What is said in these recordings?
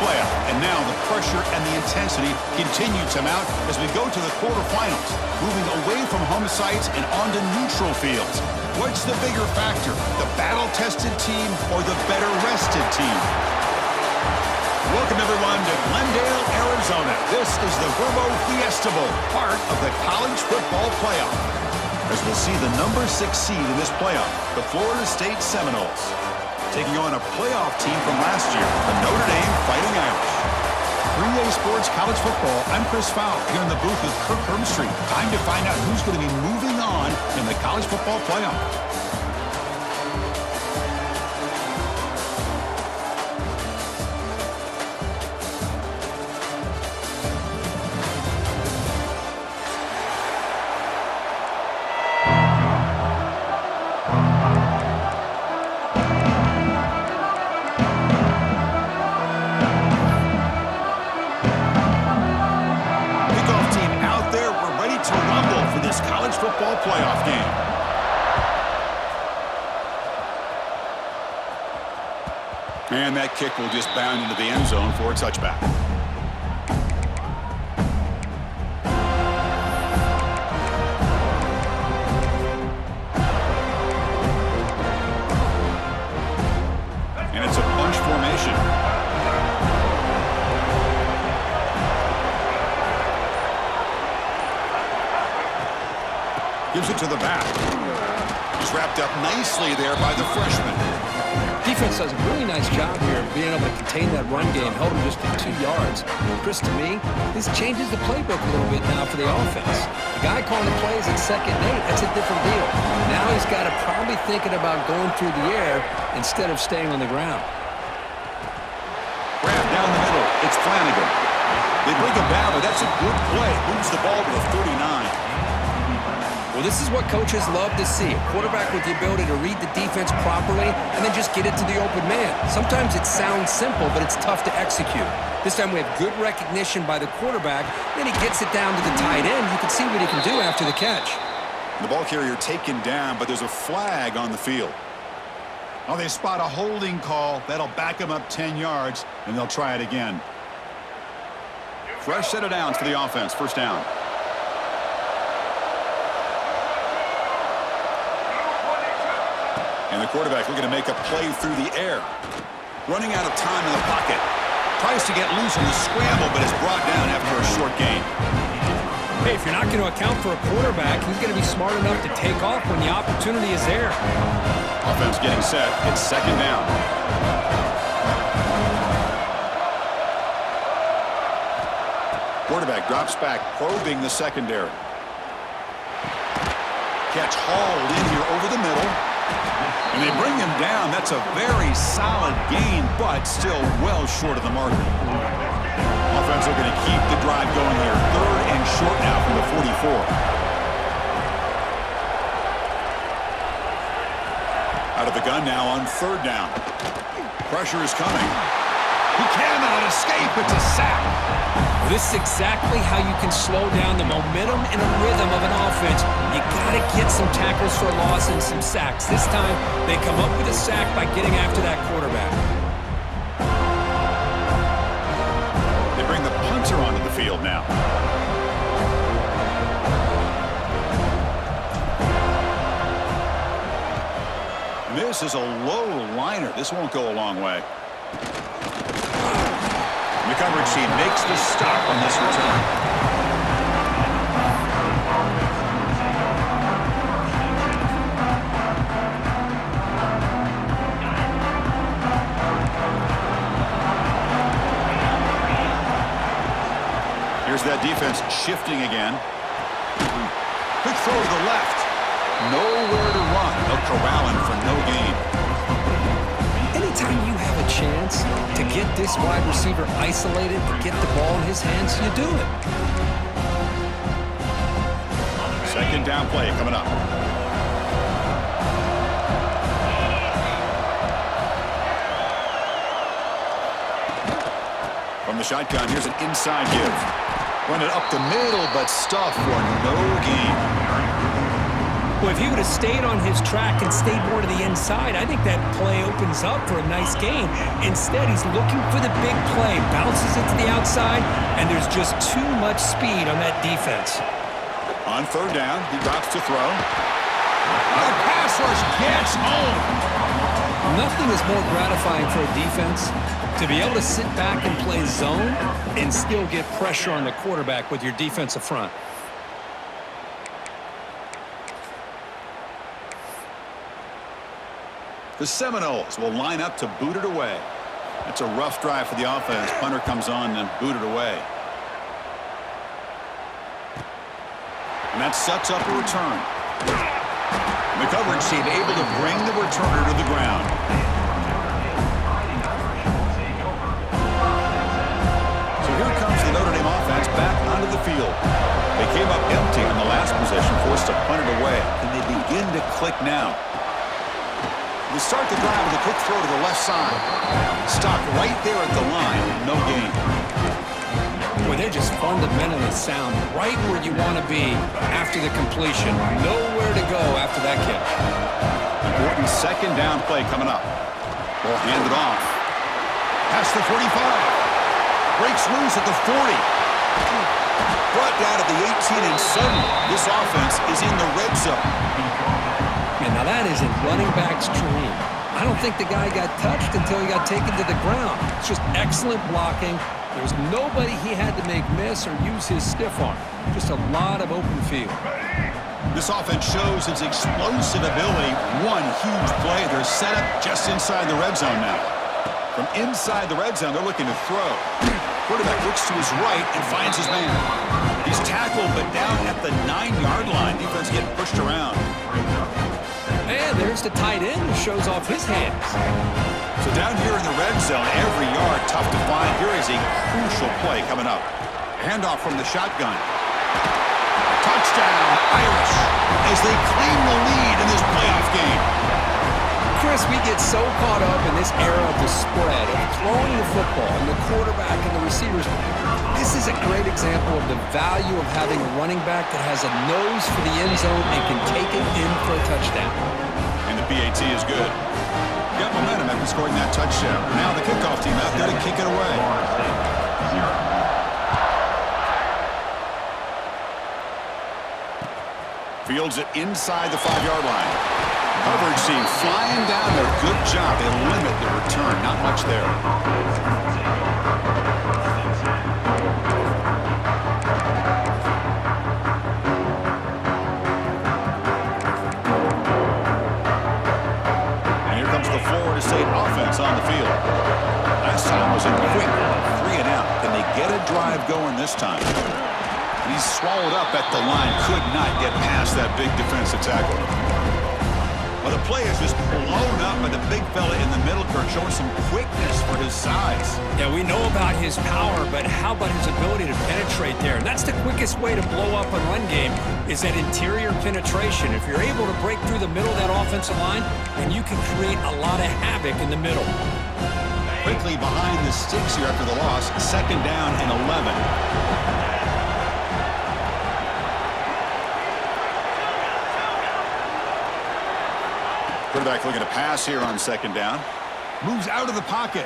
playoff. And now the pressure and the intensity continue to mount as we go to the quarterfinals, moving away from home sites and onto neutral fields. What's the bigger factor, the battle-tested team or the better-rested team? Welcome, everyone, to Glendale, Arizona. This is the Verbo Fiesta Bowl, part of the college football playoff. As we'll see the number 6 seed in this playoff, the Florida State Seminoles, taking on a playoff team from last year, the Notre Dame Fighting Irish. 3A Sports College Football, I'm Chris Fowler, here in the booth with Kirk Hermstreet. Time to find out who's going to be moving on in the college football playoff. Football playoff game. And that kick will just bound into the end zone for a touchback. And it's a bunch formation. Gives it to the back. He's wrapped up nicely there by the freshman. Defense does a really nice job here of being able to contain that run game, held him just to 2 yards. Chris, to me, this changes the playbook a little bit now for the offense. The guy calling the plays at 2nd and 8, that's a different deal. Now he's got to probably thinking about going through the air instead of staying on the ground. Grab down the middle. It's Flanagan. They bring him down, but that's a good play. Moves the ball to the 39. Well, this is what coaches love to see. A quarterback with the ability to read the defense properly and then just get it to the open man. Sometimes it sounds simple, but it's tough to execute. This time we have good recognition by the quarterback. Then he gets it down to the tight end. You can see what he can do after the catch. The ball carrier taken down, but there's a flag on the field. Oh, they spot a holding call. That'll back them up 10 yards, and they'll try it again. Fresh set of downs for the offense. First down. And the quarterback looking to make a play through the air. Running out of time in the pocket. Tries to get loose on the scramble, but is brought down after a short gain. Hey, if you're not going to account for a quarterback, he's going to be smart enough to take off when the opportunity is there. Offense getting set. It's 2nd down. Quarterback drops back, probing the secondary. Catch hauled in here over the middle. And they bring him down. That's a very solid gain, but still well short of the marker. Offense looking to keep the drive going here. 3rd and short now from the 44. Out of the gun now on 3rd down. Pressure is coming. He cannot escape. It's a sack. This is exactly how you can slow down the momentum and a rhythm of an offense. You got to get some tackles for a loss and some sacks. This time, they come up with a sack by getting after that quarterback. They bring the punter onto the field now. This is a low liner. This won't go a long way. The coverage team makes the stop on this return. Here's that defense shifting again. Quick throw to the left. Nowhere to run. They'll corral him for no gain. Anytime you have a chance to get this wide receiver isolated, to get the ball in his hands, you do it. 2nd down play coming up. From the shotgun, here's an inside give. Run it up the middle, but stuff for no gain. Well, if he would have stayed on his track and stayed more to the inside, I think that play opens up for a nice gain. Instead, he's looking for the big play, bounces it to the outside, and there's just too much speed on that defense. On third down, he drops to throw. The pass rush gets home. Nothing is more gratifying for a defense to be able to sit back and play zone and still get pressure on the quarterback with your defensive front. The Seminoles will line up to boot it away. It's a rough drive for the offense. Punter comes on and boot it away. And that sets up a return. The coverage team able to bring the returner to the ground. So here comes the Notre Dame offense back onto the field. They came up empty on the last possession, forced to punt it away. Can they begin to click now? They start the drive with a quick throw to the left side. Stopped right there at the line. No gain. Boy, they're just fundamentally sound right where you want to be after the completion. Nowhere to go after that catch. Important second down play coming up. Ball handed off. Past the 45. Breaks loose at the 40. Brought down at the 18, and suddenly this offense is in the red zone. And now that is a running back's dream. I don't think the guy got touched until he got taken to the ground. It's just excellent blocking. There was nobody he had to make miss or use his stiff arm. Just a lot of open field. This offense shows its explosive ability. One huge play. They're set up just inside the red zone now. From inside the red zone, they're looking to throw. Quarterback looks to his right and finds his man. He's tackled, but down at the 9-yard line. Defense getting pushed around. And there's the tight end who shows off his hands. So down here in the red zone, every yard tough to find. Here is a crucial play coming up. Handoff from the shotgun. Touchdown, Irish, as they claim the lead in this playoff game. Chris, we get so caught up in this era of the spread, of throwing the football and the quarterback and the receivers. This is a great example of the value of having a running back that has a nose for the end zone and can take it in for a touchdown. And the PAT is good. Got momentum after scoring that touchdown. Now the kickoff team out there to kick it away. Fields it inside the 5-yard line. Coverage team flying down there. Good job. They limit the return. Not much there. And here comes the Florida State offense on the field. Last time was a quick 3 and out. Can they get a drive going this time? He's swallowed up at the line. Could not get past that big defensive tackle. Well, the play is just blown up by the big fella in the middle, Kirk, showing some quickness for his size. Yeah, we know about his power, but how about his ability to penetrate there? And that's the quickest way to blow up a run game is that interior penetration. If you're able to break through the middle of that offensive line, then you can create a lot of havoc in the middle. Quickly behind the sticks here after the loss. Second down and 11. Quarterback looking to pass here on second down. Moves out of the pocket.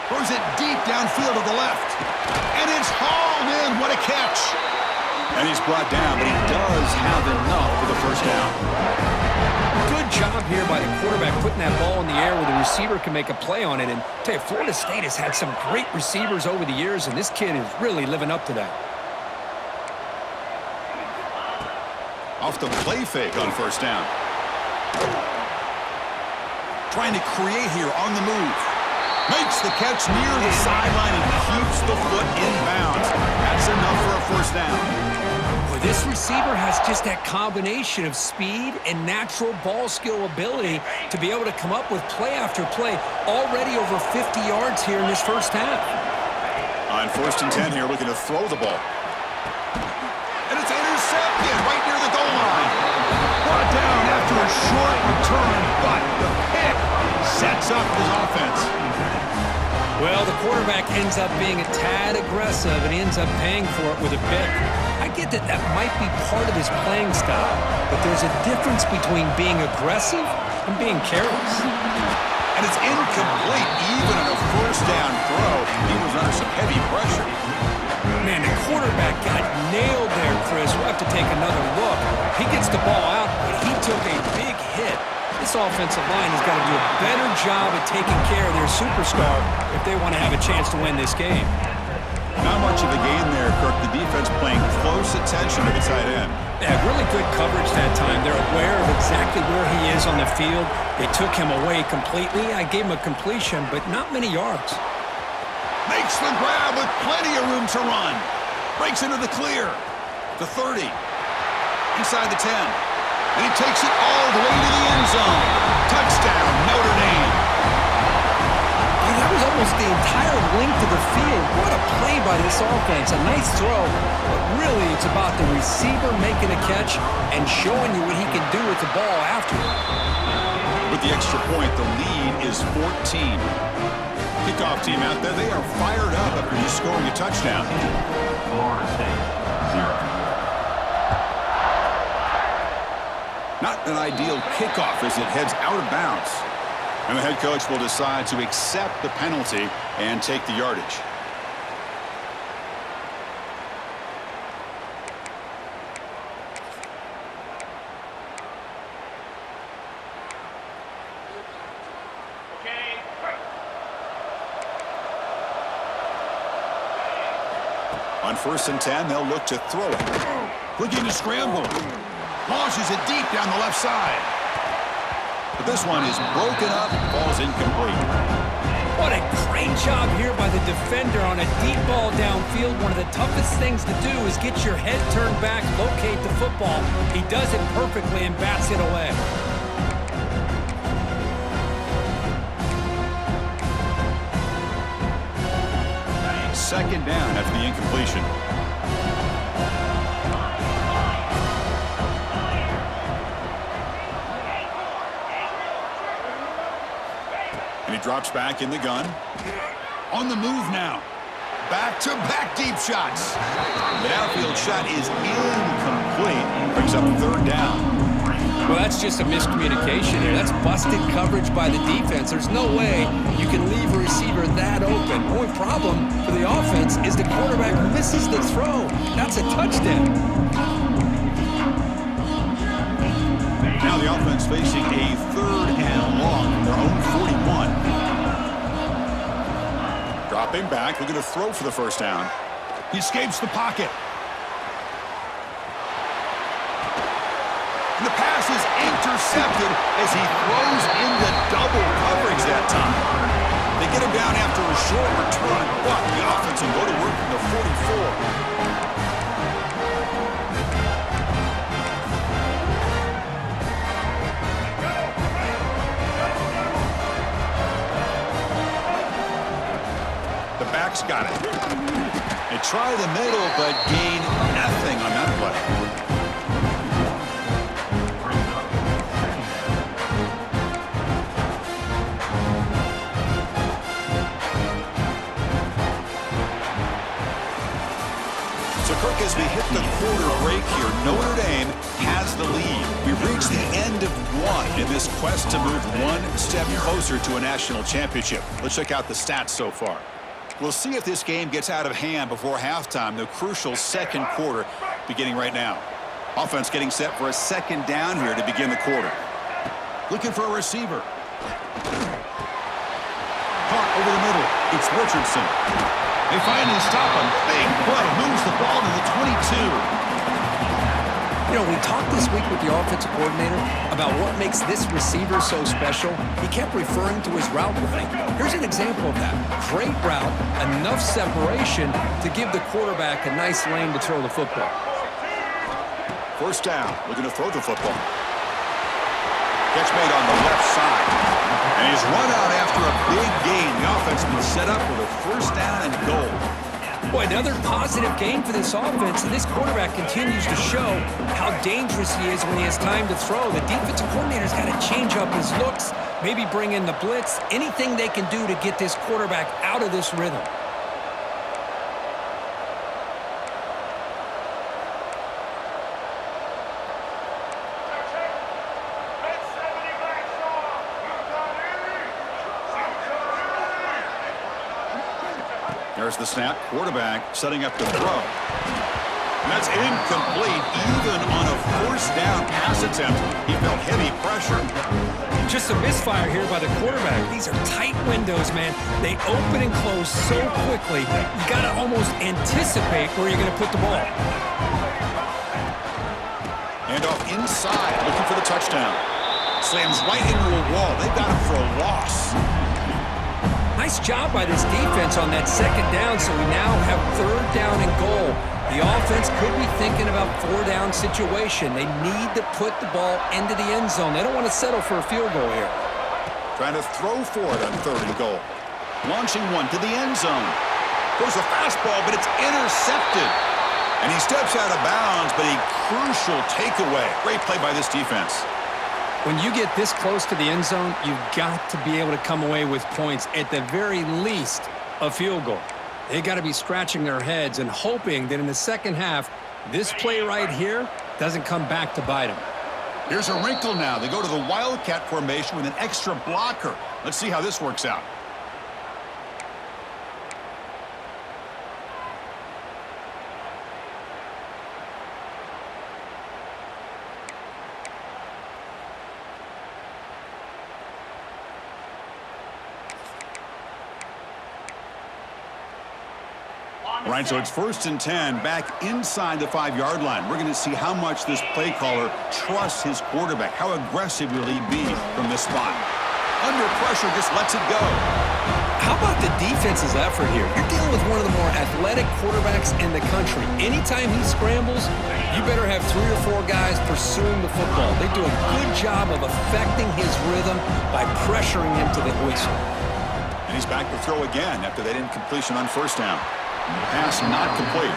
Throws it deep downfield to the left. And it's hauled in. What a catch. And he's brought down, but he does have enough for the first down. Good job here by the quarterback putting that ball in the air where the receiver can make a play on it. And I tell you, Florida State has had some great receivers over the years, and this kid is really living up to that. Off the play fake on first down. Trying to create here on the move. Makes the catch near the sideline and keeps the foot in bounds. That's enough for a first down. Well, this receiver has just that combination of speed and natural ball skill ability to be able to come up with play after play. Already over 50 yards here in this first half. On first and 10 here, looking to throw the ball. And it's intercepted right near the goal line. Brought down after a short return, but the pick sets up his offense. Well, Well, the quarterback ends up being a tad aggressive, and he ends up paying for it with a pick. I get that that might be part of his playing style, but there's a difference between being aggressive and being careless. And it's incomplete, even on a first down throw. He was under some heavy pressure. Man, the quarterback got nailed there, Chris. We'll have to take another look. He gets the ball out, but he took a big hit. This offensive line has got to do a better job at taking care of their superstar if they want to have a chance to win this game. Not much of a game there, Kirk. The defense paying close attention to the tight end. They had really good coverage that time. They're aware of exactly where he is on the field. They took him away completely. I gave him a completion, but not many yards. Makes the grab with plenty of room to run. Breaks into the clear. The 30. Inside the 10. And he takes it all the way to the end zone. Touchdown, Notre Dame. And that was almost the entire length of the field. What a play by this offense. A nice throw, but really it's about the receiver making a catch and showing you what he can do with the ball after it. With the extra point, the lead is 14. Kickoff team out there, they are fired up after just scoring a touchdown. Florida State, 0. Not an ideal kickoff as it heads out of bounds. And the head coach will decide to accept the penalty and take the yardage. On 1st and 10, they'll look to throw it. Looking to scramble. Launches it deep down the left side. But this one is broken up, falls incomplete. What a great job here by the defender on a deep ball downfield. One of the toughest things to do is get your head turned back, locate the football. He does it perfectly and bats it away. Second down after the incompletion. And he drops back in the gun. On the move now. Back-to-back deep shots. The downfield shot is incomplete. Brings up 3rd down. Well, that's just a miscommunication here. That's busted coverage by the defense. There's no way you can leave a receiver that open. The only problem for the offense is the quarterback misses the throw. That's a touchdown. Now the offense facing a 3rd and long from their own 41. Dropping back, looking to throw for the 1st down. He escapes the pocket. And the pass is intercepted as he throws into double coverage that time. They get him down after a short return, but the offense will go to work from the 44. The back's got it. They try the middle, but gain nothing on that play. So, Kirk, as we hit the quarter break here, Notre Dame has the lead. We've reached the end of one in this quest to move one step closer to a national championship. Let's check out the stats so far. We'll see if this game gets out of hand before halftime, the crucial 2nd quarter beginning right now. Offense getting set for a 2nd down here to begin the quarter. Looking for a receiver. Caught over the middle. It's Richardson. They finally stop him. Big play. Moves the ball to the 22. You know, we talked this week with the offensive coordinator about what makes this receiver so special. He kept referring to his route running. Here's an example of that. Great route, enough separation to give the quarterback a nice lane to throw the football. 1st down, looking to throw the football. Catch made on the left side. And he's run out after a big gain. The offense been set up with a 1st down and goal. Boy, another positive game for this offense, and this quarterback continues to show how dangerous he is when he has time to throw. The defensive coordinator's got to change up his looks, maybe bring in the blitz, anything they can do to get this quarterback out of this rhythm. There's the snap. Quarterback setting up to throw. And that's incomplete, even on a first down pass attempt. He felt heavy pressure. Just a misfire here by the quarterback. These are tight windows, man. They open and close so quickly. You got to almost anticipate where you're going to put the ball. And off inside, looking for the touchdown. Slams right into a wall. They've got him for a loss. Nice job by this defense on that second down, so we now have third down and goal. The offense could be thinking about four-down situation. They need to put the ball into the end zone. They don't want to settle for a field goal here. Trying to throw for it on third and goal. Launching one to the end zone. Goes a fastball, but it's intercepted. And he steps out of bounds, but a crucial takeaway. Great play by this defense. When you get this close to the end zone, you've got to be able to come away with points, at the very least, a field goal. They got to be scratching their heads and hoping that in the second half, this play right here doesn't come back to bite them. Here's a wrinkle now. They go to the Wildcat formation with an extra blocker. Let's see how this works out. All right, so it's 1st and 10, back inside the 5-yard line. We're going to see how much this play caller trusts his quarterback. How aggressive will he be from this spot? Under pressure, just lets it go. How about the defense's effort here? You're dealing with one of the more athletic quarterbacks in the country. Anytime he scrambles, you better have 3 or 4 guys pursuing the football. They do a good job of affecting his rhythm by pressuring him to the whistle. And he's back to throw again after that incompletion on first down. Pass not complete.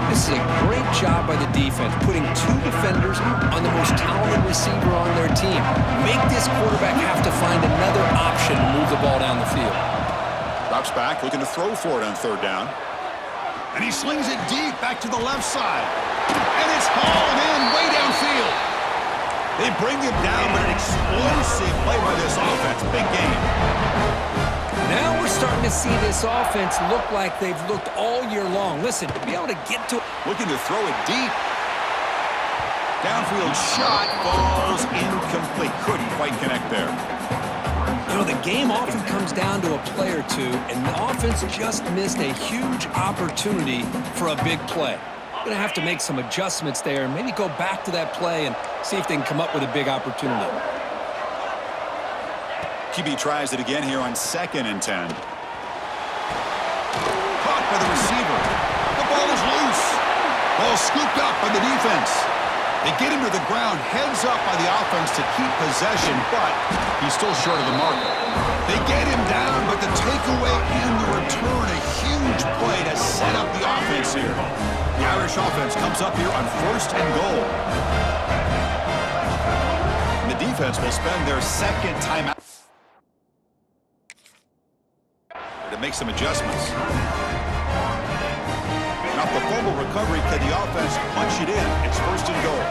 This is a great job by the defense, putting 2 defenders on the most talented receiver on their team. Make this quarterback have to find another option to move the ball down the field. Drops back, looking to throw for it on third down. And he slings it deep back to the left side. And it's hauled in way downfield. They bring him down, but an explosive play by this offense. Big game. Now we're starting to see this offense look like they've looked all year long. Listen, to be able to get to... Looking to throw it deep. Downfield shot falls incomplete. Couldn't quite connect there. You know, the game often comes down to a play or two, and the offense just missed a huge opportunity for a big play. Going to have to make some adjustments there and maybe go back to that play and see if they can come up with a big opportunity. QB tries it again here on 2nd and 10. Caught by the receiver. The ball is loose. Ball scooped up by the defense. They get him to the ground, heads up by the offense to keep possession, but he's still short of the mark. They get him down, but the takeaway and the return, a huge play to set up the offense here. The Irish offense comes up here on 1st and goal. And the defense will spend their second timeout to make some adjustments. And off the fumble recovery, can the offense punch it in? It's 1st and goal.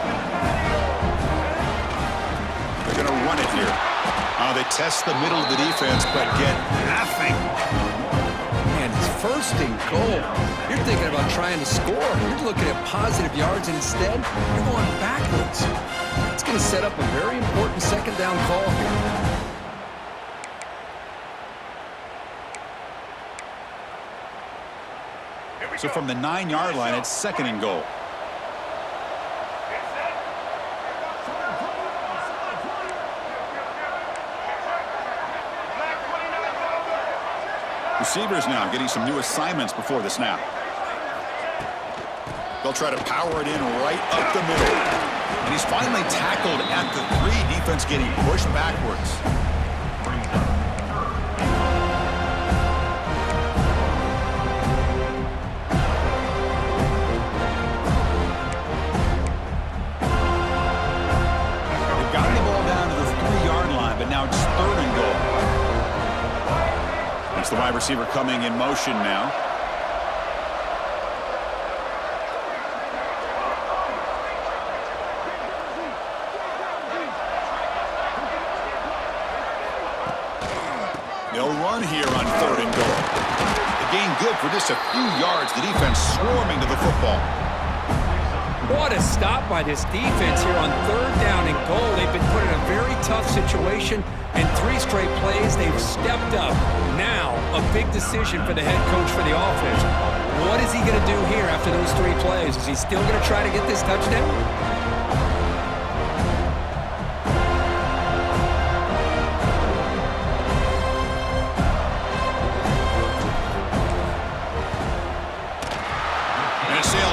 They're going to run it here. They test the middle of the defense, but get nothing. And it's 1st and goal. You're thinking about trying to score. You're looking at positive yards, and instead, you're going backwards. It's going to set up a very important second down call here. So from the 9-yard line, it's 2nd and goal. Receivers now getting some new assignments before the snap. They'll try to power it in right up the middle. And he's finally tackled at the 3. Defense getting pushed backwards. receiver coming in motion now. They'll run here on 3rd and goal. The gain good for just a few yards. The defense swarming to the football. What a stop by this defense here on 3rd down and goal. They've been put in a very tough situation, and 3 straight plays, they've stepped up. Now, a big decision for the head coach for the offense. What is he going to do here after those 3 plays? Is he still going to try to get this touchdown?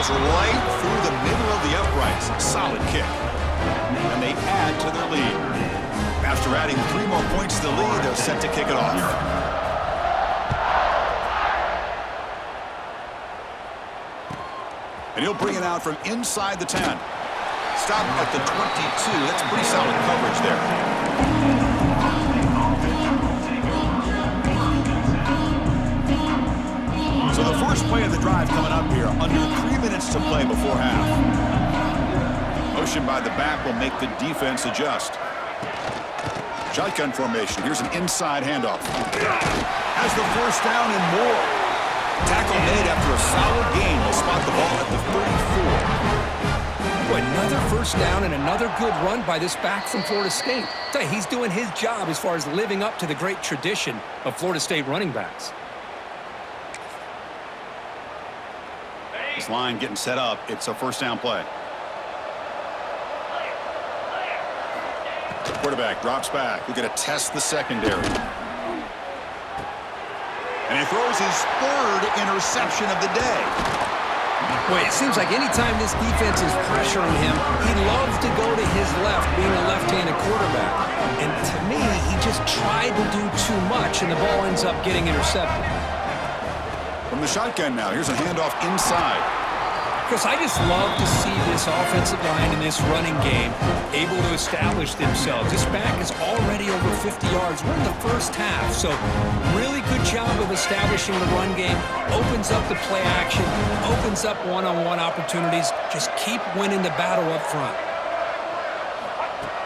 Right through the middle of the uprights. Solid kick. And they add to their lead. After adding 3 more points to the lead, they're set to kick it off. And he'll bring it out from inside the 10. Stop at the 22. That's pretty solid coverage there. So the first play of the drive coming up here, under 3 minutes to play before half. Motion by the back will make the defense adjust. Shotgun formation. Here's an inside handoff. Has the first down and more. Tackle made after a solid gain. Will spot the ball at the 34. Another first down and another good run by this back from Florida State. Tell you, he's doing his job as far as living up to the great tradition of Florida State running backs. This line getting set up. It's a first down play. The quarterback drops back. We're going to test the secondary. And he throws his 3rd interception of the day. Boy, it seems like anytime this defense is pressuring him, he loves to go to his left, being a left-handed quarterback. And to me, he just tried to do too much, and the ball ends up getting intercepted. From the shotgun now, here's a handoff inside. Chris, I just love to see this offensive line in this running game able to establish themselves. This back is already over 50 yards. We're in the first half, so really good job of establishing the run game. Opens up the play action, opens up one-on-one opportunities. Just keep winning the battle up front.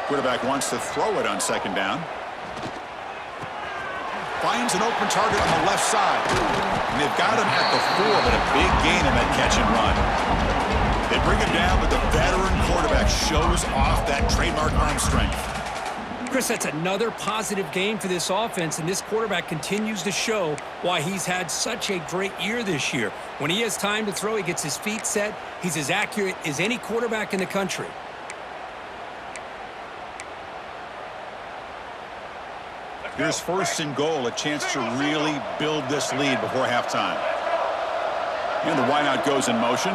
Quarterback wants to throw it on 2nd down. Finds an open target on the left side. And they've got him at the 4, but a big gain in that catch and run. They bring him down, but the veteran quarterback shows off that trademark arm strength. Chris, that's another positive game for this offense, and this quarterback continues to show why he's had such a great year this year. When he has time to throw, he gets his feet set. He's as accurate as any quarterback in the country. Here's 1st and goal, a chance to really build this lead before halftime. And the wideout goes in motion.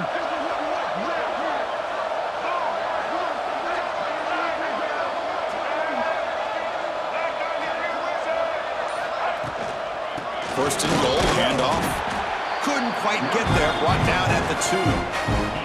First and goal, handoff. Couldn't quite get there, brought down at the 2.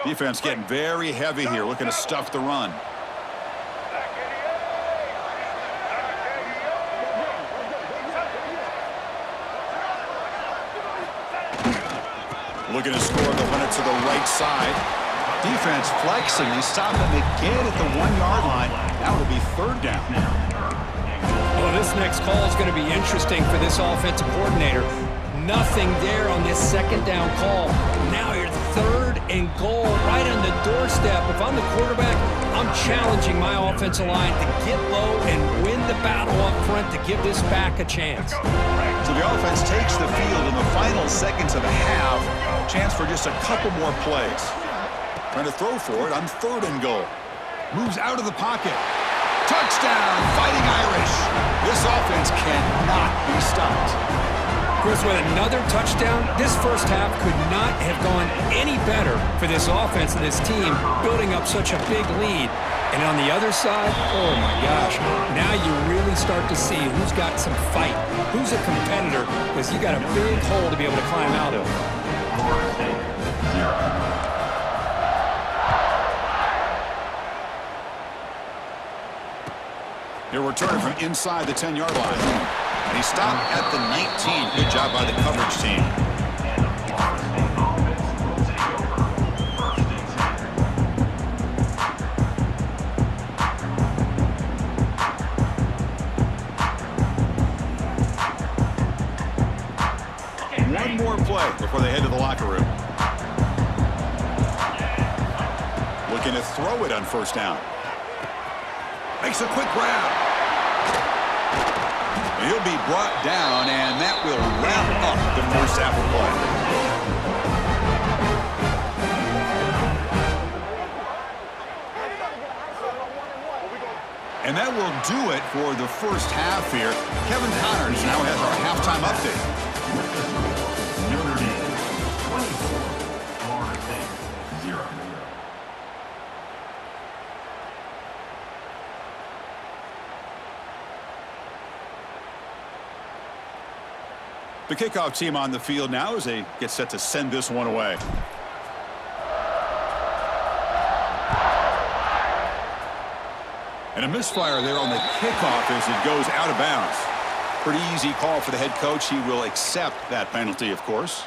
Defense getting very heavy here, looking to stuff the run. Looking to score the winner to the right side. Defense flexing. They stop him again at the 1-yard line. Now it'll be 3rd down. Well, this next call is going to be interesting for this offensive coordinator. Nothing there on this 2nd down call. Now you're 3rd and goal right on the doorstep. If I'm the quarterback, I'm challenging my offensive line to get low and win the battle up front to give this back a chance. So the offense takes the field in the final seconds of the half. Chance for just a couple more plays. Trying to throw for it on 3rd and goal. Moves out of the pocket. Touchdown, Fighting Irish. This offense cannot be stopped. Chris, with another touchdown, this first half could not have gone any better for this offense and this team, building up such a big lead. And on the other side, oh my gosh, now you really start to see who's got some fight, who's a competitor, because you got a big hole to be able to climb out of. Florida State, 0. He'll return from inside the 10-yard line. And he stopped at the 19. Good job by the coverage team. And the Florida State offense will take over 1st and 10. One more play before they head to the locker room. Looking to throw it on 1st down. Makes a quick grab. He'll be brought down, and that will wrap up the 1st half of play. And that will do it for the 1st half here. Kevin Connors now has our halftime update. Notre Dame, 24. Florida State, 0. The kickoff team on the field now as they get set to send this one away. And a misfire there on the kickoff as it goes out of bounds. Pretty easy call for the head coach. He will accept that penalty, of course.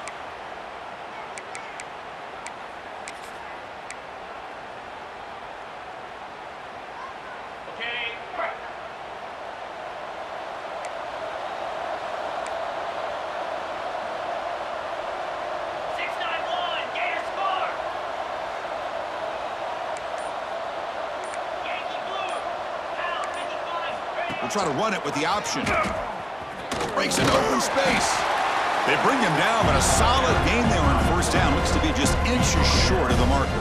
We'll try to run it with the option. Breaks an open space. They bring him down, but a solid gain there on 1st down. Looks to be just inches short of the marker.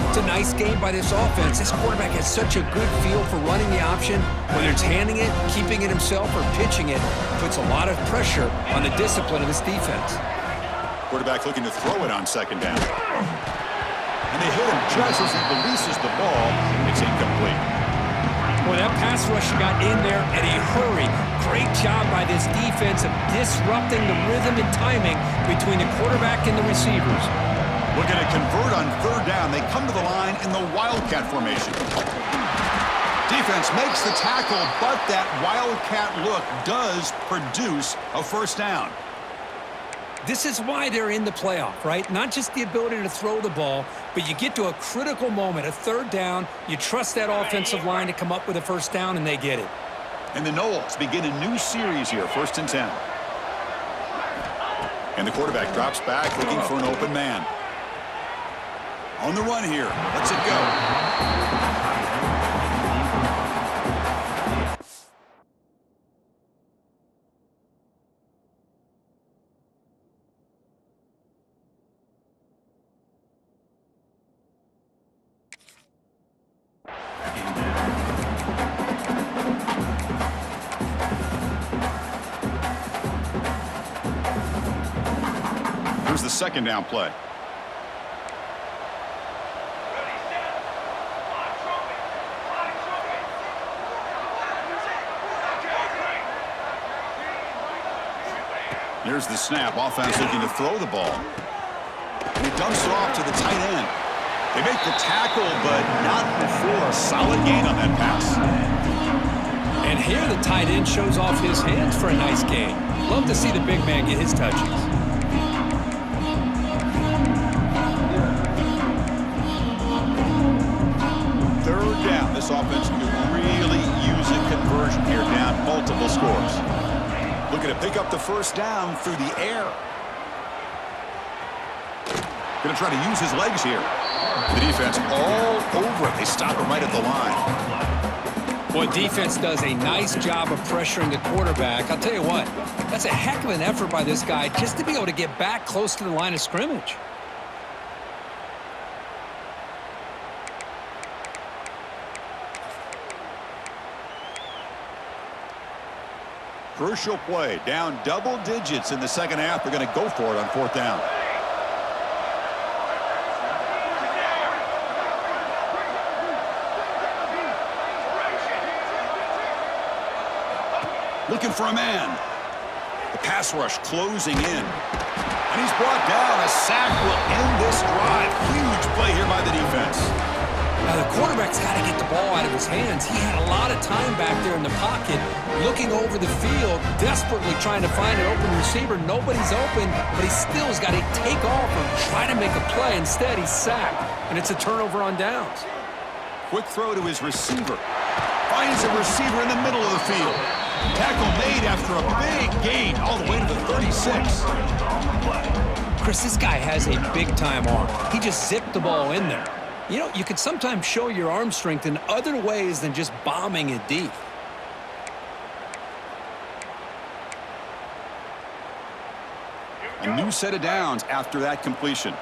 It's a nice game by this offense. This quarterback has such a good feel for running the option. Whether it's handing it, keeping it himself, or pitching it, puts a lot of pressure on the discipline of this defense. Quarterback looking to throw it on 2nd down. And they hit him just as he releases the ball. It's incomplete. Boy, that pass rusher got in there in a hurry. Great job by this defense of disrupting the rhythm and timing between the quarterback and the receivers. Looking to convert on 3rd down. They come to the line in the Wildcat formation. Defense makes the tackle, but that Wildcat look does produce a 1st down. This is why they're in the playoff, right? Not just the ability to throw the ball, but you get to a critical moment, a 3rd down, you trust that offensive line to come up with a 1st down, and they get it. And the Noles begin a new series here, 1st and 10. And the quarterback drops back, looking for an open man. On the run here. Let's it go. Here's the 2nd down play. Here's the snap. Offense looking to throw the ball. And he dumps it off to the tight end. They make the tackle, but not before a solid gain on that pass. And here the tight end shows off his hands for a nice gain. Love to see the big man get his touches. 3rd down. This offense could really use a conversion here, down multiple scores. Looking to pick up the 1st down through the air. Going to try to use his legs here. The defense all over it. They stop him right at the line. Boy, defense does a nice job of pressuring the quarterback. I'll tell you what, that's a heck of an effort by this guy just to be able to get back close to the line of scrimmage. Crucial play. Down double digits in the 2nd half. They're going to go for it on 4th down. looking for a man. The pass rush closing in. And he's brought down. A sack will end this drive. Huge play here by the defense. Now, the quarterback's got to get the ball out of his hands. He had a lot of time back there in the pocket, looking over the field, desperately trying to find an open receiver. Nobody's open, but he still has got to take off or try to make a play. Instead, he's sacked, and it's a turnover on downs. Quick throw to his receiver. Finds a receiver in the middle of the field. Tackle made after a big gain all the way to the 36. Chris, this guy has a big-time arm. He just zipped the ball in there. You know, you can sometimes show your arm strength in other ways than just bombing it deep. A new set of downs after that completion.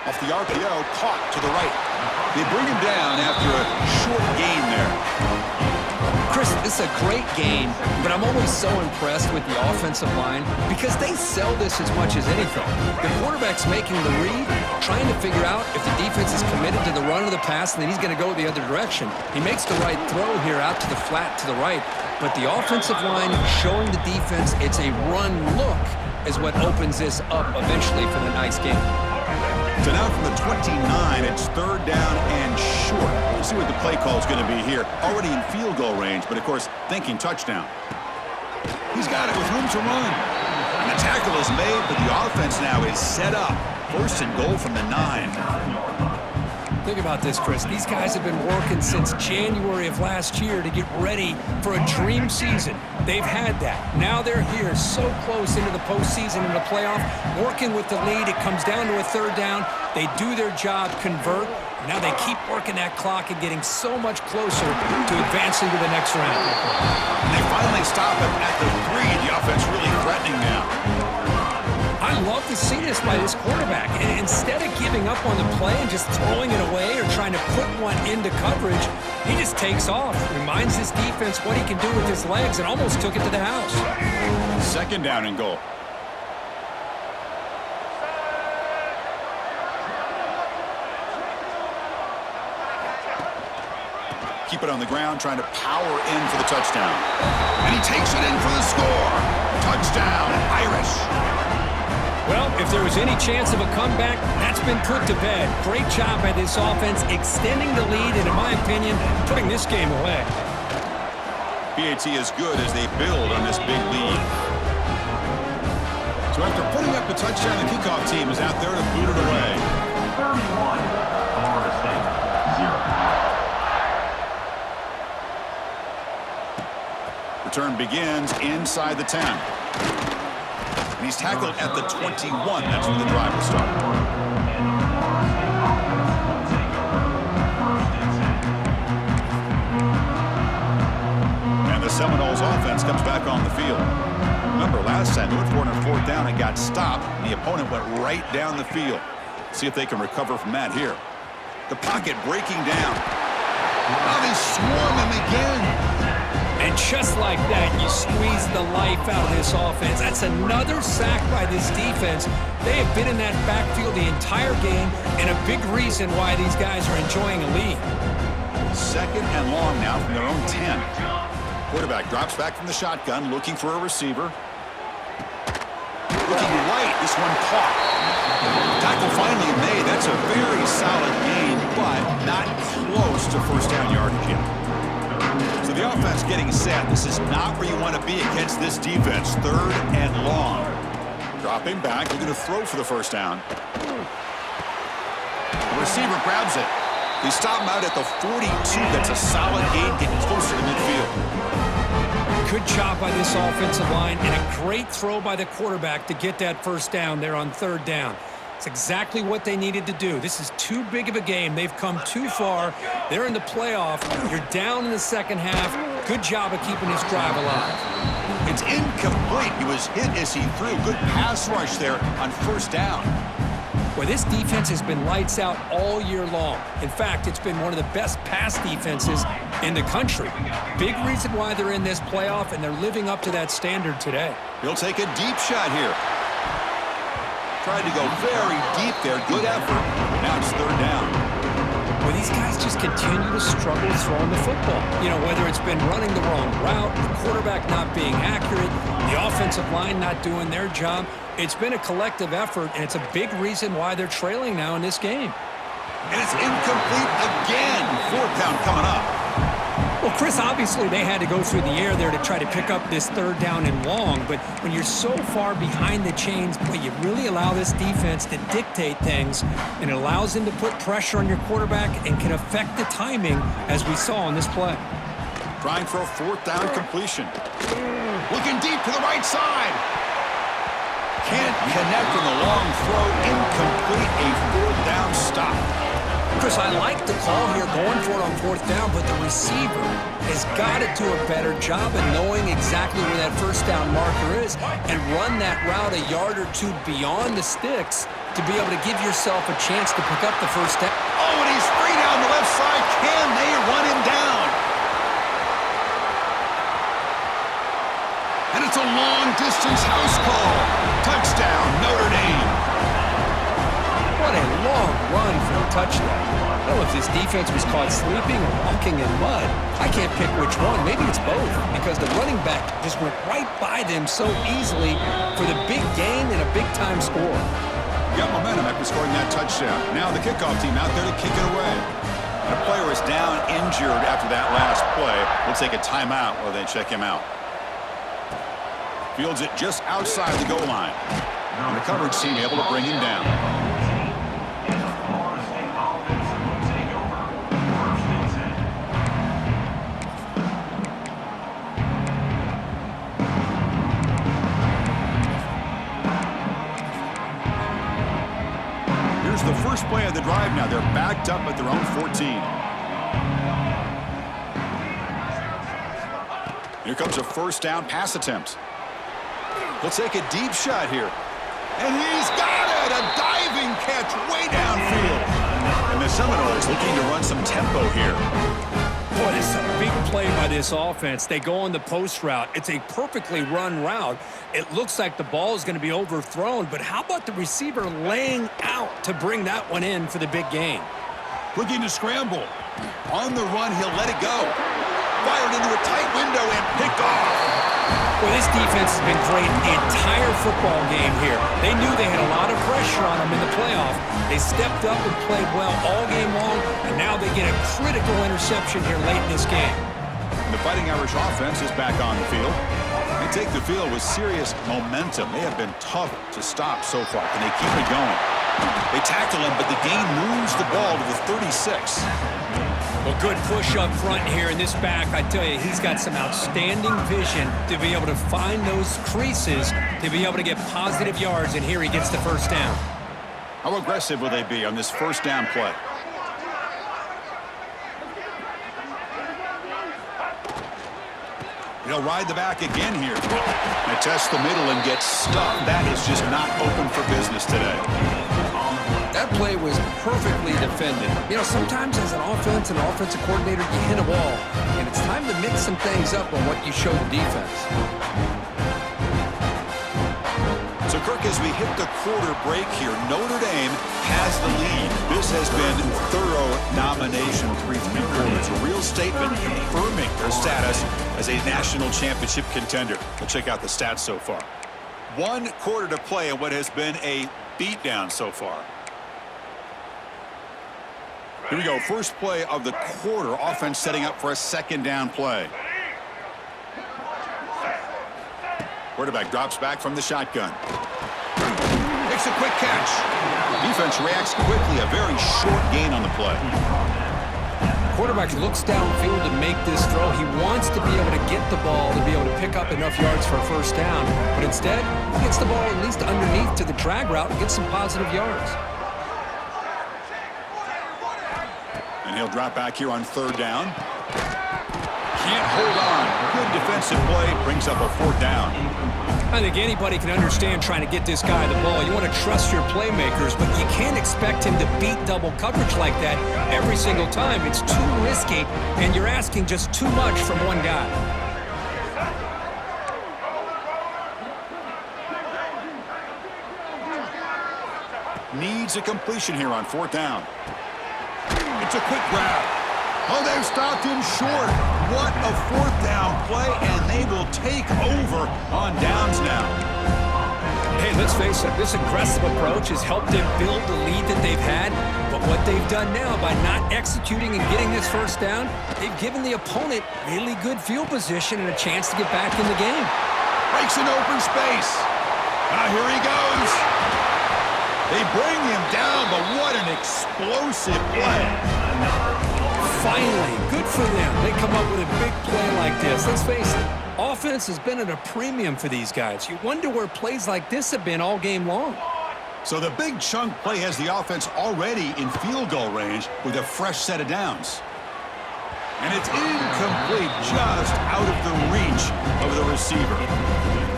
Off the RPO, caught to the right. They bring him down after a short gain there. Chris, this is a great game, but I'm always so impressed with the offensive line because they sell this as much as anything. The quarterback's making the read, trying to figure out if the defense is committed to the run or the pass, and then he's going to go the other direction. He makes the right throw here out to the flat to the right, but the offensive line showing the defense it's a run look is what opens this up eventually for the nice game. So now from the 29, it's third down and short. Let's see what the play call is going to be here. Already in field goal range, but of course, thinking touchdown. He's got it with room to run. And the tackle is made, but the offense now is set up. First and goal from the 9. Think about this, Chris. These guys have been working since January of last year to get ready for a dream season. They've had that. Now they're here so close into the postseason and the playoff, working with the lead. It comes down to a third down. They do their job, convert. Now they keep working that clock and getting so much closer to advancing to the next round. And they finally stop him at the 3. The offense really threatening now. I love to see this by this quarterback. And instead of giving up on the play and just throwing it away or trying to put one into coverage, he just takes off, reminds his defense what he can do with his legs, and almost took it to the house. Second down and goal. Keep it on the ground, trying to power in for the touchdown. And he takes it in for the score. Touchdown, Irish. Well, if there was any chance of a comeback, that's been put to bed. Great job by this offense, extending the lead, and in my opinion, putting this game away. PAT is good as they build on this big lead. So after putting up the touchdown, the kickoff team is out there to boot it away. 31, Florida State, 0. Return begins inside the 10. And he's tackled at the 21. That's when the drive will start. And the Seminoles offense comes back on the field. Remember, last time they went for it on fourth down and got stopped, and the opponent went right down the field. See if they can recover from that here. The pocket breaking down. Now they swarm him again. And just like that, you squeeze the life out of this offense. That's another sack by this defense. They have been in that backfield the entire game, and a big reason why these guys are enjoying a lead. Second and long now from their own 10. Quarterback drops back from the shotgun, looking for a receiver. Looking right, this one caught. Tackle finally made. That's a very solid gain, but not close to first down yardage yet. So the offense getting set. This is not where you want to be against this defense. Third and long. Dropping back, looking to throw for the first down. The receiver grabs it. They stop him out at the 42. That's a solid gain, getting closer to midfield. Good job by this offensive line, and a great throw by the quarterback to get that first down there on third down. It's exactly what they needed to do. This is too big of a game. They've come too far. They're in the playoff. You're down in the second half. Good job of keeping this drive alive. It's incomplete. He was hit as he threw. Good pass rush there on first down. Well, this defense has been lights out all year long. In fact, it's been one of the best pass defenses in the country. Big reason why they're in this playoff, and they're living up to that standard today. He'll take a deep shot here. Tried to go very deep there. Good effort. Now it's third down. Well, these guys just continue to struggle throwing the football. You know, whether it's been running the wrong route, the quarterback not being accurate, the offensive line not doing their job. It's been a collective effort, and it's a big reason why they're trailing now in this game. And it's incomplete again. Fourth down coming up. Well, Chris, obviously they had to go through the air there to try to pick up this third down and long, but when you're so far behind the chains, boy, you really allow this defense to dictate things, and it allows them to put pressure on your quarterback and can affect the timing, as we saw on this play. Trying for a fourth down completion. Looking deep to the right side. Can't connect on the long throw. Incomplete. A fourth down stop. Chris, I like the call here going for it on fourth down, but the receiver has got to do a better job of knowing exactly where that first down marker is and run that route a yard or two beyond the sticks to be able to give yourself a chance to pick up the first down. Oh, and he's free down the left side. Can they run him down? And it's a long-distance house call. Touchdown, Notre Dame. What a long run for a touchdown. I don't know if this defense was caught sleeping or walking in mud. I can't pick which one. Maybe it's both, because the running back just went right by them so easily for the big gain and a big-time score. Got momentum after scoring that touchdown. Now the kickoff team out there to kick it away. And a player is down injured after that last play. We'll take a timeout while they check him out. Fields it just outside the goal line. And the coverage team able to bring him down. Here's the first play of the drive now. They're backed up at their own 14. Here comes a first down pass attempt. He'll take a deep shot here. And he's got it! A diving catch way downfield. And the Seminoles looking to run some tempo here. Boy, this is a big play by this offense. They go on the post route. It's a perfectly run route. It looks like the ball is going to be overthrown, but how about the receiver laying out to bring that one in for the big gain? Looking to scramble. On the run, he'll let it go. Fired into a tight window and picked off. Well, this defense has been great the entire football game here. They knew they had a lot of pressure on them in the playoff. They stepped up and played well all game long, and now they get a critical interception here late in this game. The Fighting Irish offense is back on the field. They take the field with serious momentum. They have been tough to stop so far. Can they keep it going? They tackle him, but the gain moves the ball to the 36. Well, good push up front here in this back. I tell you, he's got some outstanding vision to be able to find those creases, to be able to get positive yards, and here he gets the first down. How aggressive will they be on this first down play? He'll ride the back again here. And test the middle and get stuffed. That is just not open for business today. That play was perfectly defended. You know, sometimes as an offensive coordinator, you hit a wall, and it's time to mix some things up on what you show the defense. So, Kirk, as we hit the quarter break here, Notre Dame has the lead. This has been thorough domination through 3 quarters. A real statement confirming their status as a national championship contender. Let's check out the stats so far. 1 quarter to play in what has been a beatdown so far. Here we go. First play of the quarter. Offense setting up for a second down play. Quarterback drops back from the shotgun. Makes a quick catch. Defense reacts quickly. A very short gain on the play. Quarterback looks downfield to make this throw. He wants to be able to get the ball to be able to pick up enough yards for a first down. But instead, he gets the ball at least underneath to the drag route and gets some positive yards. And he'll drop back here on third down. Can't hold on. Good defensive play. Brings up a fourth down. I think anybody can understand trying to get this guy the ball. You want to trust your playmakers, but you can't expect him to beat double coverage like that every single time. It's too risky, and you're asking just too much from one guy. needs a completion here on 4th down. It's a quick grab. Oh, they've stopped him short. What a 4th down play, and they will take over on downs now. Hey, let's face it, this aggressive approach has helped them build the lead that they've had. But what they've done now by not executing and getting this 1st down, they've given the opponent really good field position and a chance to get back in the game. Breaks an open space. Now here he goes. They bring him down, but what an explosive play. Finally, good for them. They come up with a big play like this. Let's face it, offense has been at a premium for these guys. You wonder where plays like this have been all game long. So the big chunk play has the offense already in field goal range with a fresh set of downs. And it's incomplete, just out of the reach of the receiver.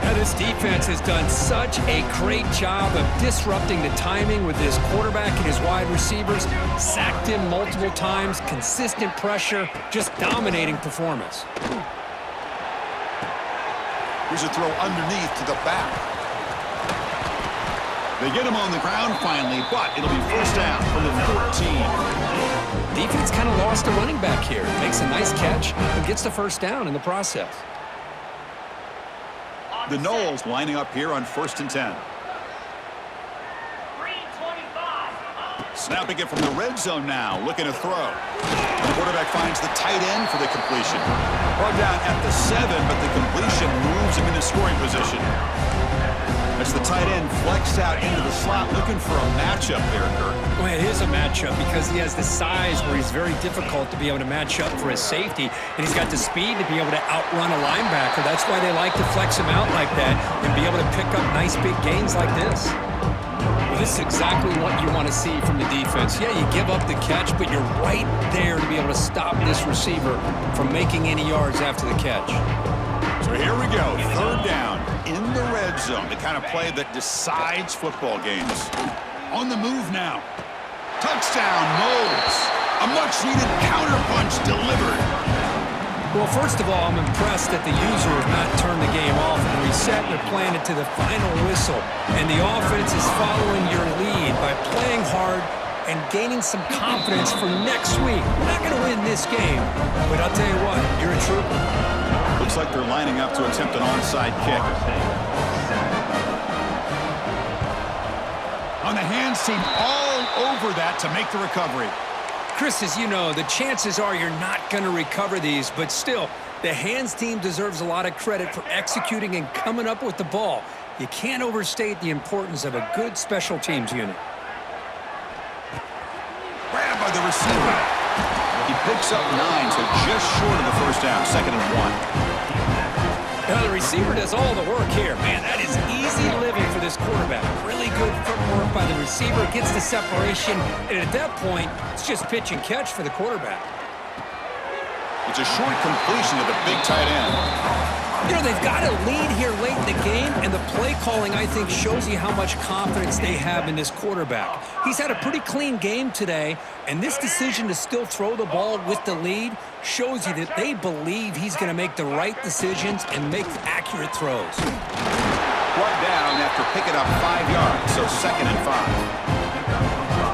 Now, this defense has done such a great job of disrupting the timing with his quarterback and his wide receivers. Sacked him multiple times, consistent pressure, just dominating performance. Here's a throw underneath to the back. They get him on the ground finally, but it'll be 1st down from the 14. Defense kind of lost a running back here. Makes a nice catch and gets the 1st down in the process. The Knowles lining up here on 1st and 10. Snapping it from the red zone now, looking to throw. The quarterback finds the tight end for the completion. Brought down at the 7, but the completion moves him into scoring position. As the tight end flexed out into the slot, looking for a matchup there, Kurt. Well, it is a matchup because he has the size where he's very difficult to be able to match up for his safety, and he's got the speed to be able to outrun a linebacker. That's why they like to flex him out like that and be able to pick up nice big gains like this. Well, this is exactly what you want to see from the defense. Yeah, you give up the catch, but you're right there to be able to stop this receiver from making any yards after the catch. So here we go, 3rd down in the red zone, the kind of play that decides football games. On the move now. Touchdown, Knowles. A much-needed counterpunch delivered. Well, first of all, I'm impressed that the user has not turned the game off and reset and planted to the final whistle. And the offense is following your lead by playing hard and gaining some confidence for next week. We're not going to win this game, but I'll tell you what, you're a trooper. Looks like they're lining up to attempt an onside kick. On the hands team, all over that to make the recovery. Chris, as you know, the chances are you're not going to recover these, but still, the hands team deserves a lot of credit for executing and coming up with the ball. You can't overstate the importance of a good special teams unit. Grabbed by the receiver. He picks up 9, so just short of the 1st down, 2nd and 1. Now, the receiver does all the work here. Man, that is easy living for this quarterback. Really good footwork by the receiver, gets the separation, and at that point, it's just pitch and catch for the quarterback. It's a short completion to the big tight end. You know, they've got a lead here late in the game, and the play calling, I think, shows you how much confidence they have in this quarterback. He's had a pretty clean game today, and this decision to still throw the ball with the lead shows you that they believe he's going to make the right decisions and make accurate throws. Brought down after picking up 5 yards, so 2nd and 5.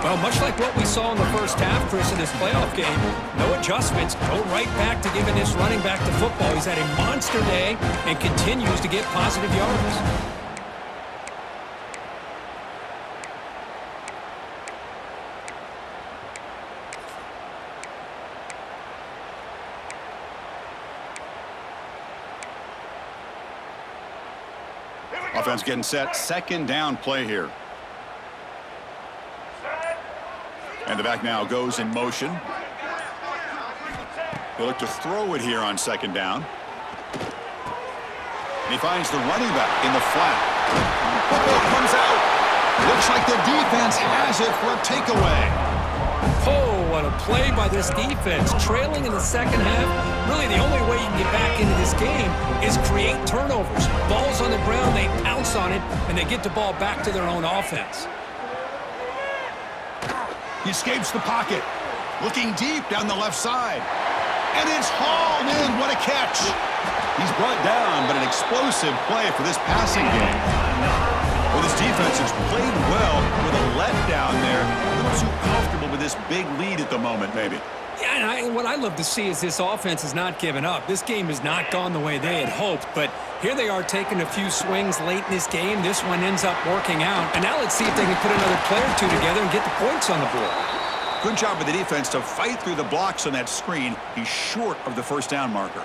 Well, much like what we saw in the 1st half, Chris, in this playoff game, no adjustments, go right back to giving this running back the football. He's had a monster day and continues to get positive yards. Offense getting set, 2nd down play here. And the back now goes in motion. They look to throw it here on 2nd down. And he finds the running back in the flat. Football comes out. Looks like the defense has it for a takeaway. Oh, what a play by this defense. Trailing in the 2nd half. Really, the only way you can get back into this game is create turnovers. Ball's on the ground, they pounce on it, and they get the ball back to their own offense. He escapes the pocket. Looking deep down the left side. And it's hauled in. What a catch. He's brought down, but an explosive play for this passing game. Well, this defense has played well with a letdown. this big lead at the moment, maybe. Yeah, and what I love to see is this offense has not given up. This game has not gone the way they had hoped, but here they are taking a few swings late in this game. This one ends up working out, and now let's see if they can put another play or two together and get the points on the board. Good job with the defense to fight through the blocks on that screen. He's short of the first down marker.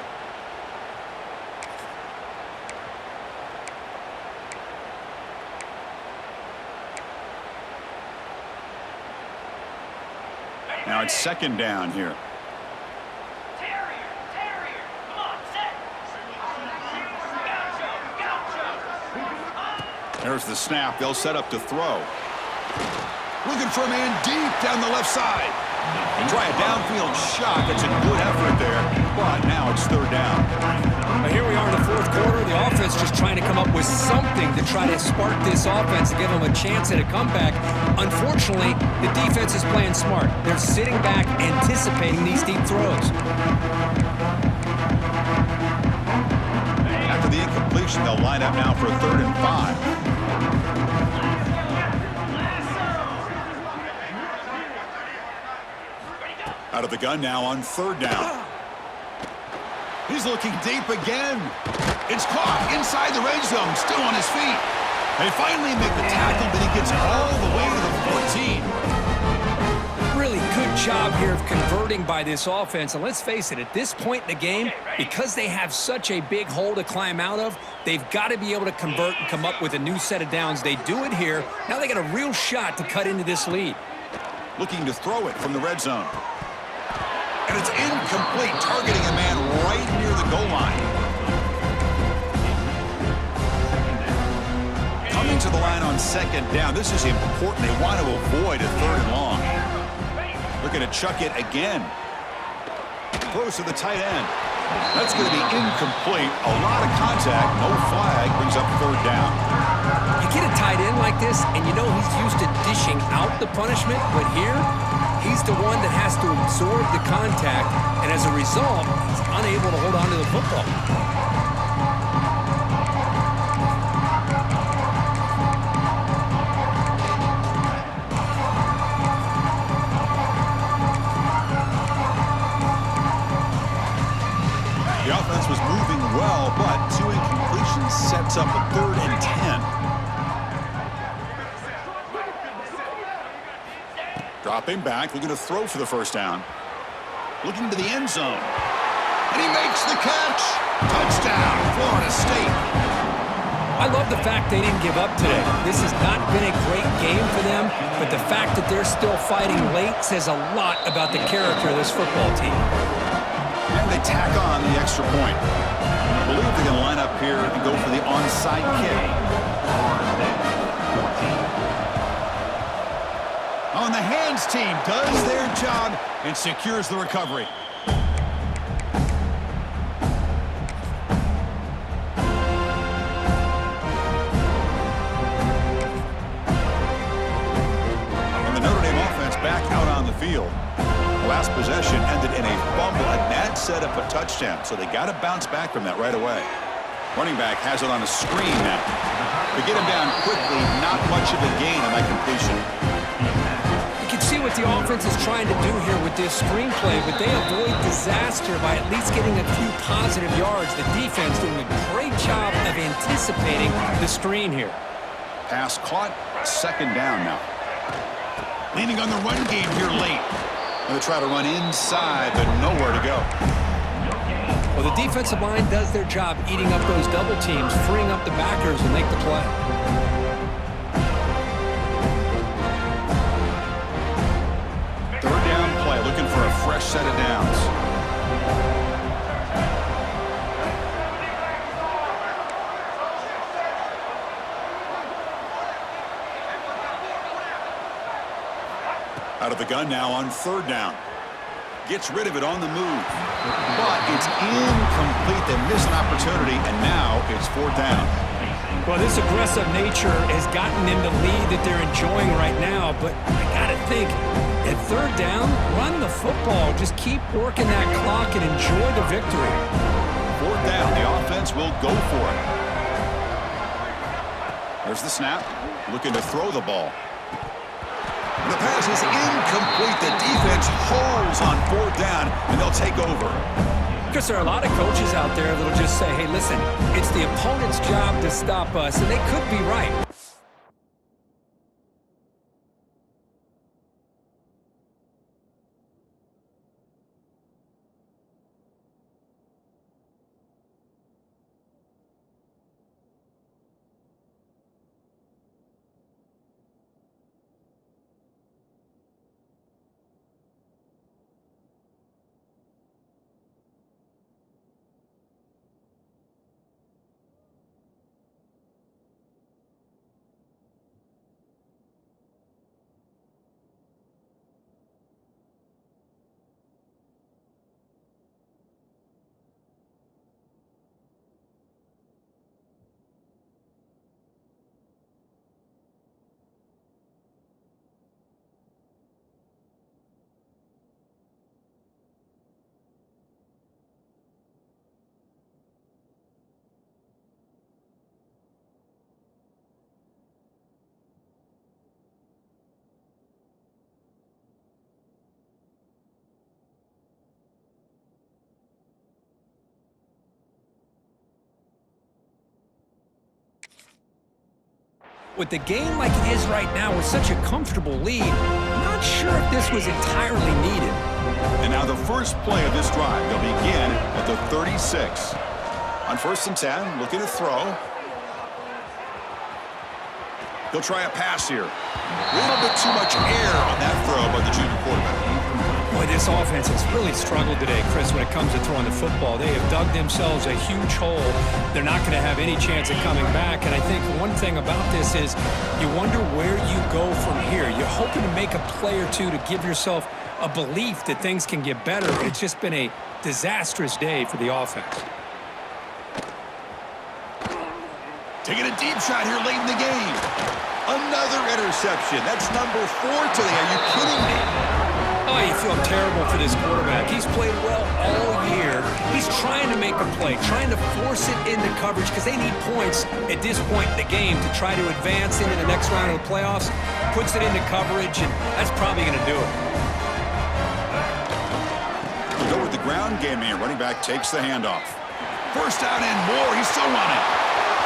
Now it's second down here. There's the snap. They'll set up to throw. Looking for a man deep down the left side. Try a downfield shot. That's a good effort there, but now it's third down. Well, here we are in the fourth quarter. The offense just trying to come up with something to try to spark this offense to give them a chance at a comeback. Unfortunately, the defense is playing smart. They're sitting back, anticipating these deep throws. After the incompletion, they'll line up now for a 3rd and 5. Out of the gun now on 3rd down. He's looking deep again. It's caught inside the red zone, still on his feet. They finally make the tackle, but he gets all the way to the 14. Really good job here of converting by this offense. And let's face it, at this point in the game, because they have such a big hole to climb out of, they've got to be able to convert and come up with a new set of downs. They do it here. Now they got a real shot to cut into this lead. Looking to throw it from the red zone. And it's incomplete, targeting a man right near the goal line. Coming to the line on 2nd down. This is important. They want to avoid a 3rd and long. Looking to chuck it again. Throws to the tight end. That's going to be incomplete. A lot of contact. No flag. Brings up 3rd down. You get a tight end like this, and you know he's used to dishing out the punishment, but here, he's the one that has to absorb the contact, and as a result, he's unable to hold on to the football. The offense was moving well, but 2 incompletions sets up a 3rd and 10. Dropping back, looking to throw for the first down. Looking to the end zone. And he makes the catch. Touchdown, Florida State. I love the fact they didn't give up today. This has not been a great game for them, but the fact that they're still fighting late says a lot about the character of this football team. And they tack on the extra point. I believe they're going to line up here and go for the onside kick. On the hands team does their job and secures the recovery. And the Notre Dame offense back out on the field. The last possession ended in a fumble, and that set up a touchdown, so they got to bounce back from that right away. Running back has it on a screen now. To get him down quickly, not much of a gain on that completion. You can see what the offense is trying to do here with this screenplay, but they avoid disaster by at least getting a few positive yards. The defense doing a great job of anticipating the screen here. Pass caught, 2nd down now. Leaning on the run game here late. Going to try to run inside, but nowhere to go. Well, the defensive line does their job eating up those double teams, freeing up the backers to make the play. Third down play, looking for a fresh set of downs. Out of the gun now on 3rd down. Gets rid of it on the move. But it's incomplete. They miss an opportunity, and now it's 4th down. Well, this aggressive nature has gotten them the lead that they're enjoying right now, but I got to think, at 3rd down, run the football. Just keep working that clock and enjoy the victory. 4th down, the offense will go for it. There's the snap, looking to throw the ball. The pass is incomplete. incomplete. The defense holds on 4th down, and they'll take over. Because there are a lot of coaches out there that will just say, hey, listen, it's the opponent's job to stop us, and they could be right. With the game like it is right now with such a comfortable lead, I'm not sure if this was entirely needed. And now the first play of this drive, they'll begin at the 36. On 1st and 10, looking to throw. He'll try a pass here. A little bit too much air on that throw by the junior quarterback. Boy, this offense has really struggled today, Chris, when it comes to throwing the football. They have dug themselves a huge hole. They're not going to have any chance of coming back. And I think one thing about this is you wonder where you go from here. You're hoping to make a play or two to give yourself a belief that things can get better. It's just been a disastrous day for the offense. Taking a deep shot here late in the game. Another interception. That's number 4 today. Are you kidding me? Oh, you feel terrible for this quarterback. He's played well all year. He's trying to make a play, trying to force it into coverage because they need points at this point in the game to try to advance into the next round of the playoffs. Puts it into coverage, and that's probably going to do it. We'll go with the ground game here. Running back takes the handoff. First down and more. He's still running.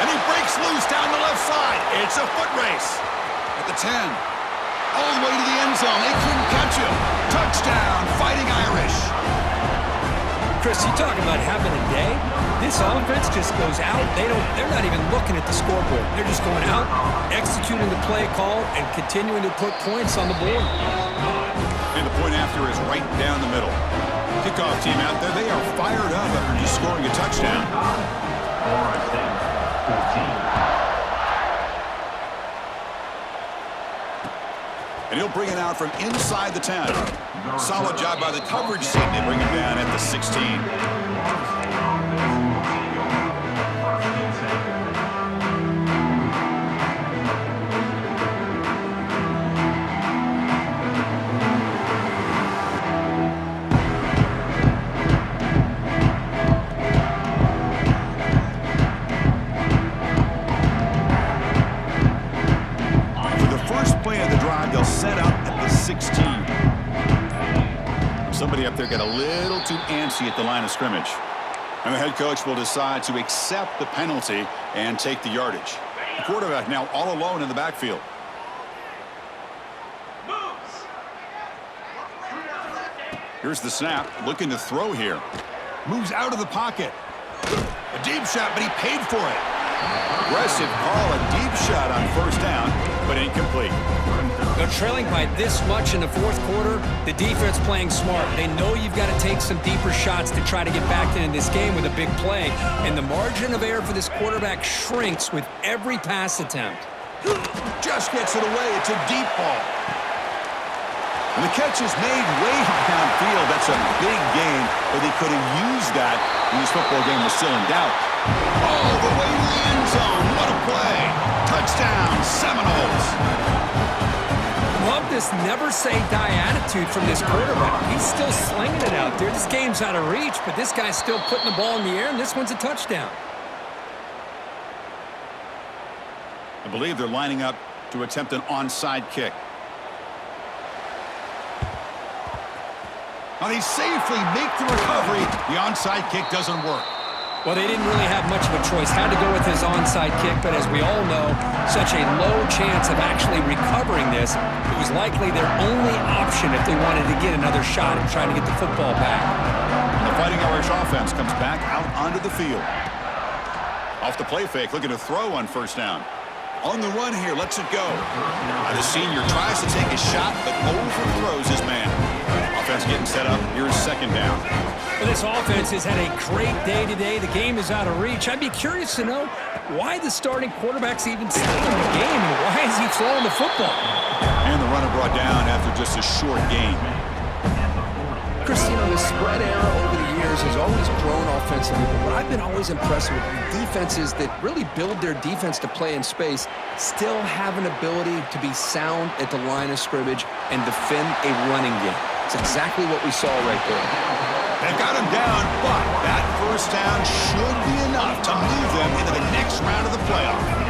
And he breaks loose down the left side. It's a foot race. At the 10. All the way to the end zone. They couldn't catch him. Touchdown, Fighting Irish. Chris, you talk about having a day. This offense just goes out. They're not even looking at the scoreboard. They're just going out, executing the play call, and continuing to put points on the board. And the point after is right down the middle. Kickoff team out there. They are fired up after just scoring a touchdown. And he'll bring it out from inside the 10. Solid job by the coverage team. They bring him down at the 16. Somebody up there got a little too antsy at the line of scrimmage. And the head coach will decide to accept the penalty and take the yardage. The quarterback now all alone in the backfield. Here's the snap, looking to throw here. Moves out of the pocket. A deep shot, but he paid for it. Aggressive call, a deep shot on 1st down, but incomplete. They're trailing by this much in the 4th quarter. The defense playing smart. They know you've got to take some deeper shots to try to get back into this game with a big play. And the margin of error for this quarterback shrinks with every pass attempt. Just gets it away. It's a deep ball. And the catch is made way downfield. That's a big gain, but they could have used that when this football game was still in doubt. All the way to the end zone. What a play. Touchdown, Seminoles. Love this never-say-die attitude from this quarterback. He's still slinging it out there. This game's out of reach, but this guy's still putting the ball in the air, and this one's a touchdown. I believe they're lining up to attempt an onside kick. Now they safely make the recovery. The onside kick doesn't work. Well, they didn't really have much of a choice. Had to go with his onside kick, but as we all know, such a low chance of actually recovering this. It was likely their only option if they wanted to get another shot at trying to get the football back. The Fighting Irish offense comes back out onto the field. Off the play fake, looking to throw on first down. On the run here, lets it go. Now the senior tries to take a shot, but overthrows his man. Offense getting set up. Here's second down. Well, this offense has had a great day today. The game is out of reach. I'd be curious to know why the starting quarterback's even staying in the game, and why is he throwing the football? And the runner brought down after just a short gain. Chris, the spread era over the years has always grown offensively, but what I've been always impressed with defenses that really build their defense to play in space still have an ability to be sound at the line of scrimmage and defend a running game. It's exactly what we saw right there. They've got him down, but that first down should be enough to move them into the next round of the playoff.